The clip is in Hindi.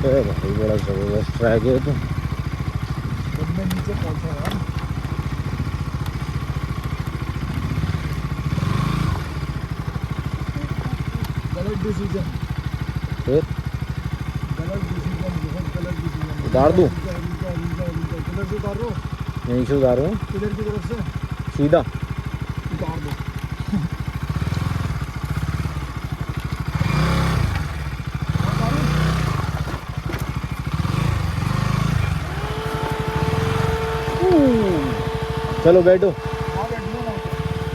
भाई बड़ा जबरदस्त ट्रैक है तो। जब मैं नीचे पहुंचा यार, गलत डिसीजन, फिर गलत डिसीजन, बहुत गलत डिसीजन। उतार दूँ? किधर से उतार रहे हो? यहीं से उतार रहा हूँ किधर की तरफ से? सीधा। उतार दो। चलो बैठो।